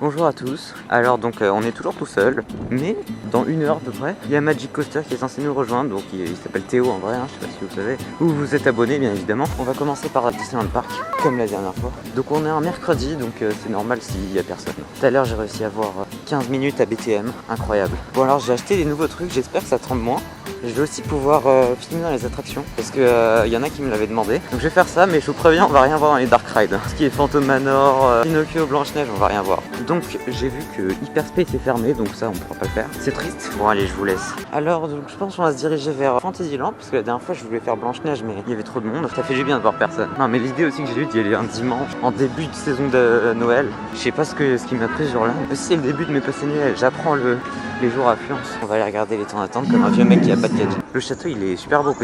Bonjour à tous. Alors donc on est toujours tout seul, mais dans 1 heure à peu près, il y a Magic Coaster qui est censé nous rejoindre, donc il s'appelle Théo en vrai, hein, je sais pas si vous savez, ou vous êtes abonné bien évidemment. On va commencer par Disneyland Park, comme la dernière fois. Donc on est un mercredi, donc c'est normal s'il y a personne. Tout à l'heure j'ai réussi à avoir 15 minutes à BTM, incroyable. Bon alors j'ai acheté des nouveaux trucs, j'espère que ça tremble moins. Je vais aussi pouvoir filmer dans les attractions parce que y en a qui me l'avaient demandé. Donc je vais faire ça, mais je vous préviens, on va rien voir dans les Dark Rides. Ce qui est Phantom Manor, Pinocchio, Blanche-Neige, on va rien voir. Donc j'ai vu que Hyperspace est fermé, donc ça on pourra pas le faire. C'est triste. Bon allez, je vous laisse. Alors donc je pense qu'on va se diriger vers Fantasyland parce que la dernière fois je voulais faire Blanche-Neige, mais il y avait trop de monde. Ça fait du bien de voir personne. Non mais l'idée aussi que j'ai eue d'y aller un dimanche en début de saison de Noël. Je sais pas ce qui m'a pris ce jour-là. C'est le début de mes passés Noël. J'apprends les jours à affluence. On va aller regarder les temps d'attente comme un vieux mec qui a pas de cadeau. Le château il est super beau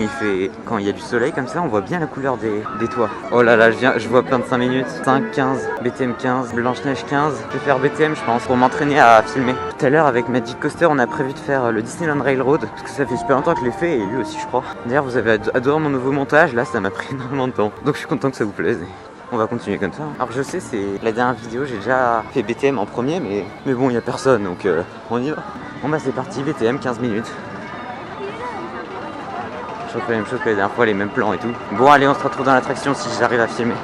quand il y a du soleil comme ça, on voit bien la couleur des toits. Oh là là, je vois plein de 5 minutes. 5, 15, BTM 15, Blanche-Neige 15. Je vais faire BTM je pense pour m'entraîner à filmer. Tout à l'heure avec Magic Coaster on a prévu de faire le Disneyland Railroad parce que ça fait super longtemps que je l'ai fait et lui aussi je crois. D'ailleurs vous avez adoré mon nouveau montage, là ça m'a pris énormément de temps. Donc je suis content que ça vous plaise. On va continuer comme ça. Alors je sais, c'est la dernière vidéo, j'ai déjà fait BTM en premier, mais bon, il n'y a personne, donc on y va. Bon bah c'est parti, BTM, 15 minutes. Je refais la même chose que la dernière fois, les mêmes plans et tout. Bon allez, on se retrouve dans l'attraction si j'arrive à filmer.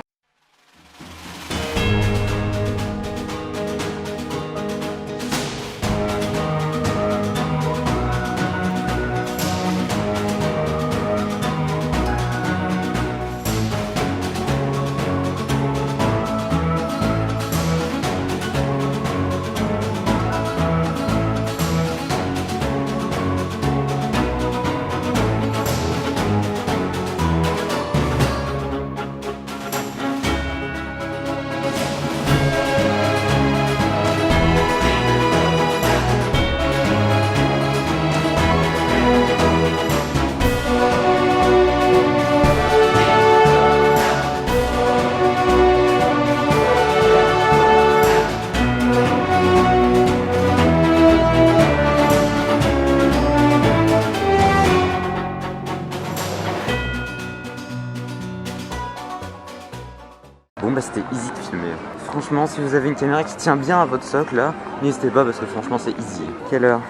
Bon bah c'était easy de filmer. Franchement si vous avez une caméra qui tient bien à votre socle là, n'hésitez pas parce que franchement c'est easy. Quelle heure?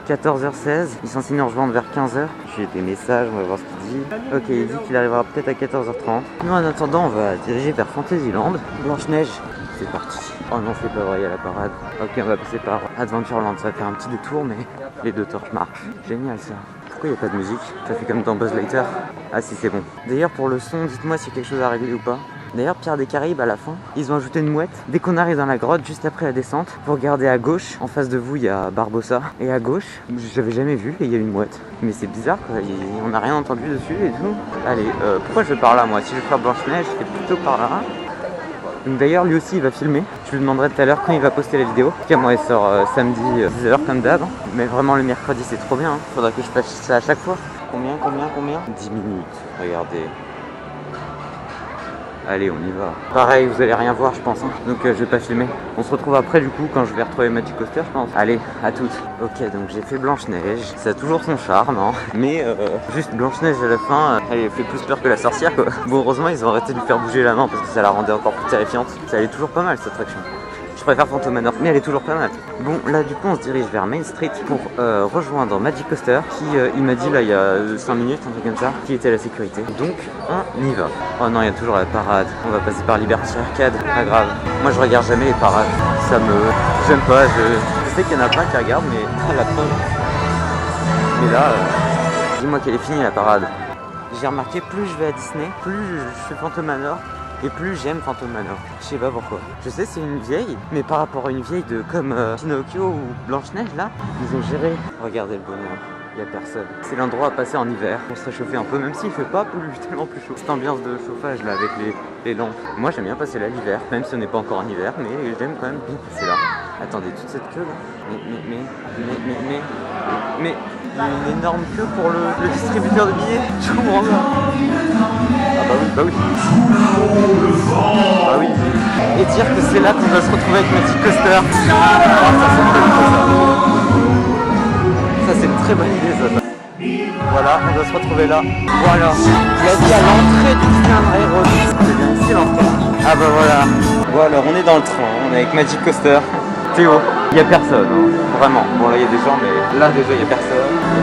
14h16, il est censé nous rejoindre vers 15h. J'ai des messages, on va voir ce qu'il dit. Ok, il dit qu'il arrivera peut-être à 14h30. Nous en attendant on va diriger vers Fantasyland. Blanche-Neige, c'est parti. Oh non c'est pas vrai, il y a la parade. Ok, on va passer par Adventureland, ça va faire un petit détour mais les deux torches marchent. Génial ça. Pourquoi il n'y a pas de musique? Ça fait comme dans Buzz Lightyear. Ah si c'est bon. D'ailleurs pour le son, dites-moi s'il y a quelque chose à régler ou pas. D'ailleurs, Pierre des Caraïbes, à la fin, ils ont ajouté une mouette. Dès qu'on arrive dans la grotte, juste après la descente, vous regardez à gauche, en face de vous, il y a Barbossa. Et à gauche, j'avais jamais vu, et il y a une mouette. Mais c'est bizarre, quoi. On n'a rien entendu dessus et tout. Allez, pourquoi je vais par là, moi? Si je veux faire Blanche-Neige, je fais plutôt par là. Donc d'ailleurs, lui aussi, il va filmer. Je lui demanderai tout à l'heure quand il va poster la vidéo. En tout cas, moi, il sort samedi 10h comme d'hab. Mais vraiment, le mercredi, c'est trop bien. Faudra que je fasse ça à chaque fois. Combien 10 minutes, regardez. Allez, on y va. Pareil, vous allez rien voir, je pense. Hein. Donc, je vais pas filmer. On se retrouve après, du coup, quand je vais retrouver Magic Coaster, je pense. Allez, à toutes. Ok, donc j'ai fait Blanche-Neige. Ça a toujours son charme, hein. Mais juste Blanche-Neige à la fin, elle fait plus peur que la sorcière, quoi. Bon, heureusement, ils ont arrêté de lui faire bouger la main parce que ça la rendait encore plus terrifiante. Ça allait toujours pas mal, cette attraction. Je préfère Phantom Manor, mais elle est toujours pas mal. Bon, là du coup on se dirige vers Main Street pour rejoindre Magic Coaster qui, il m'a dit là il y a 5 minutes, un truc comme ça, qui était à la sécurité. Donc on y va. Oh non, il y a toujours la parade. On va passer par Liberty Arcade, pas grave. Moi je regarde jamais les parades. J'aime pas, je sais qu'il y en a plein qui regardent, mais la preuve. Mais là, dis-moi qu'elle est finie la parade. J'ai remarqué, plus je vais à Disney, plus je fais Phantom Manor. Et plus j'aime Phantom Manor. Je sais pas pourquoi. Je sais c'est une vieille, mais par rapport à une vieille comme Pinocchio ou Blanche-Neige là, ils ont géré. Regardez le bonheur, il y a personne. C'est l'endroit à passer en hiver pour se réchauffer un peu, même s'il fait pas tellement plus chaud. Cette ambiance de chauffage là avec les lampes. Moi j'aime bien passer là l'hiver, même si on n'est pas encore en hiver, mais j'aime quand même bien passer là. Attendez, toute cette queue là. Mais il y a une énorme queue pour le distributeur de billets. Je comprends pas. Ah bah oui. Bah oui. Et dire que c'est là qu'on va se retrouver avec Magic Coaster. Ça c'est une très bonne idée ça. Voilà, on doit se retrouver là. Voilà. Il a dit à l'entrée du Disneyland Railroad. C'est bien ici l'entrée. Ah bah voilà. Bon alors on est dans le train, on est avec Magic Coaster. Théo. Il y a personne, hein. Vraiment. Bon là il y a des gens, mais là déjà il y a personne.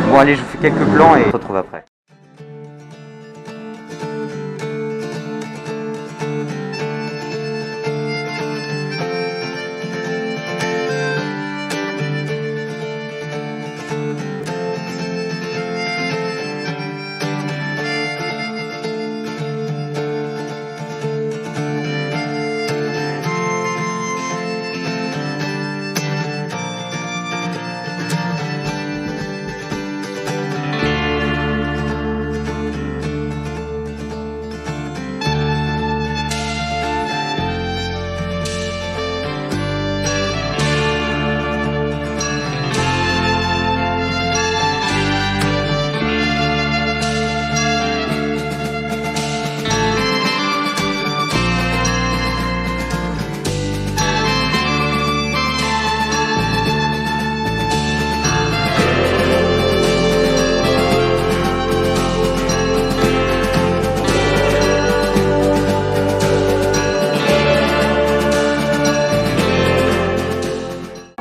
Bon allez, je vous fais quelques plans et on se retrouve après.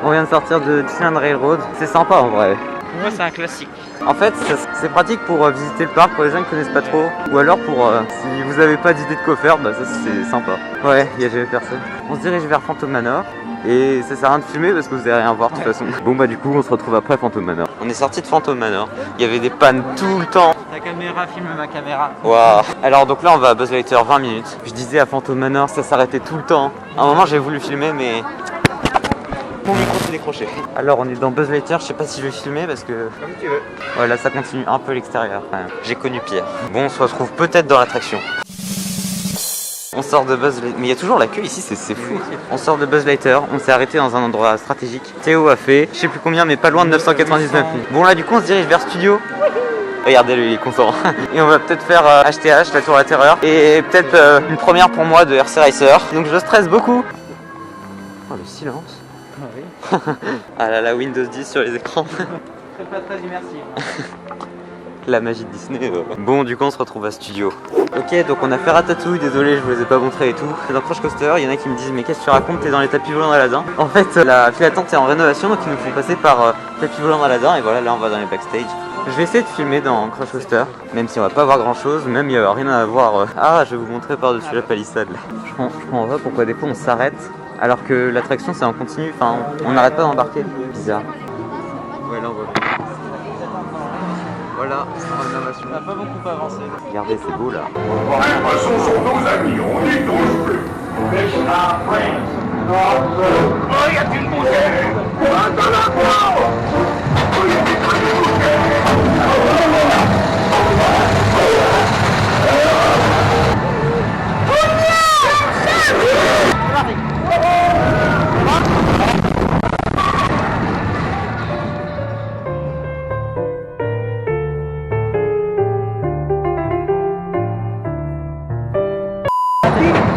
On vient de sortir de Disneyland Railroad, c'est sympa en vrai. Pour moi, c'est un classique. En fait, c'est pratique pour visiter le parc pour les gens qui connaissent pas trop. Ou alors pour si vous avez pas d'idée de quoi faire, bah ça c'est sympa. Ouais, il y a jamais personne. On se dirige vers Phantom Manor. Et ça sert à rien de filmer parce que vous allez rien voir de toute façon. Bon bah du coup on se retrouve après Phantom Manor. On est sorti de Phantom Manor. Il y avait des pannes tout le temps. Ta caméra filme ma caméra. Waouh. Alors donc là on va à Buzz Lightyear 20 minutes. Je disais à Phantom Manor ça s'arrêtait tout le temps. À un moment j'ai voulu filmer mais mon micro s'est décroché. Alors on est dans Buzz Lightyear, je sais pas si je vais filmer parce que... Comme tu veux. Ouais là ça continue un peu l'extérieur quand même. J'ai connu pire. Bon on se retrouve peut-être dans l'attraction. On sort de Buzz Lightyear, mais il y a toujours la queue ici, c'est fou. On sort de Buzz Lightyear, on s'est arrêté dans un endroit stratégique. Théo a fait, je sais plus combien, mais pas loin de 999 000. Bon là du coup on se dirige vers Studio. Regardez lui, il est content. Et on va peut-être faire HTH, la Tour de la Terreur. Et peut-être une première pour moi de RC Racer. Donc je stresse beaucoup. Oh le silence. Ah oui. Ah là la Windows 10 sur les écrans. C'est pas très immersif. La magie de Disney. Bon, du coup, on se retrouve à Studio. Ok, donc on a fait Ratatouille, désolé, je vous les ai pas montrés et tout. Dans Crush Coaster, il y en a qui me disent, mais qu'est-ce que tu racontes, t'es dans les tapis volants d'Aladin. En fait, la file d'attente est en rénovation, donc ils nous font passer par tapis volants d'Aladin, et voilà, là on va dans les backstage. Je vais essayer de filmer dans Crush Coaster, même si on va pas voir grand chose, même il y a rien à voir. Ah, je vais vous montrer par-dessus la palissade. Là. Je comprends pas pourquoi des fois on s'arrête, alors que l'attraction c'est en continu, enfin, on n'arrête pas d'embarquer. Bizarre. Ouais, là on voit bien. Voilà, c'est en rénovation. On n'a pas beaucoup avancé. Regardez, c'est beau là. Les poissons sont nos amis, on n'y touche plus. Oh, y a-t-il une bouteille? Attends la quoi? Oh, y a-t-il une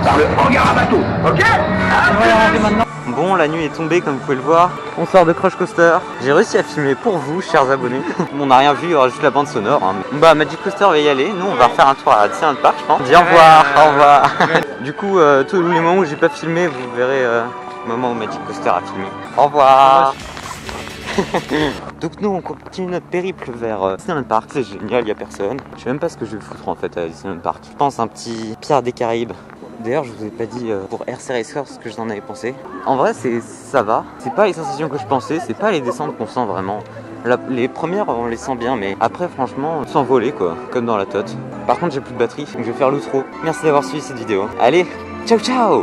par le hangar à bateau, ok? Bon, la nuit est tombée comme vous pouvez le voir. On sort de Crush Coaster. J'ai réussi à filmer pour vous, chers abonnés. Bon, on n'a rien vu, il y aura juste la bande sonore. Hein. Bah, Magic Coaster va y aller. Nous, on va refaire un tour à Disneyland Park, je pense. Dis au revoir, au revoir. Du coup, tous les moments où j'ai pas filmé, vous verrez le moment où Magic Coaster a filmé. Au revoir. Donc nous on continue notre périple vers Disneyland Park, c'est génial, il y a personne. Je sais même pas ce que je vais foutre en fait à Disneyland Park. Je pense un petit Pierre des Caraïbes. D'ailleurs je vous ai pas dit pour RC Racer ce que j'en avais pensé. En vrai ça va, c'est pas les sensations que je pensais, c'est pas les descentes qu'on sent vraiment. Les premières on les sent bien mais après franchement s'envoler quoi, comme dans la tote. Par contre j'ai plus de batterie donc je vais faire l'outro. Merci d'avoir suivi cette vidéo. Allez, ciao ciao.